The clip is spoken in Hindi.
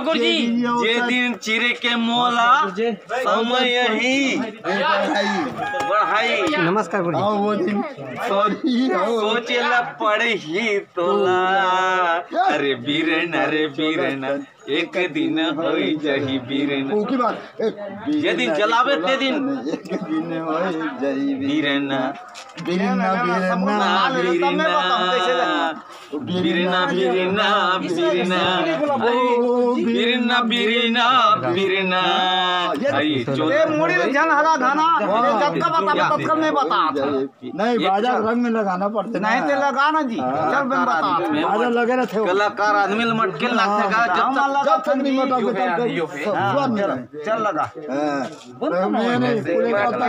गुरुजी जे दिन चिरे के मोला समय ही बढ़ाई। नमस्कार गुरुजी। वो दिन सोचेला पड़े ही तोला। अरे बीरन एक दिन होई जही बीरन। ये दिन जलावे ते दिन एक दिन होई जही बीरन बीरना नहीं बाजा रंग में लगाना पड़ता नहीं तो लगाना जी। चल बता बाजा लगे ना थे कलाकार आदमी मटके लगते का जब तक नहीं मटा चल लगा मैंने पूरे पता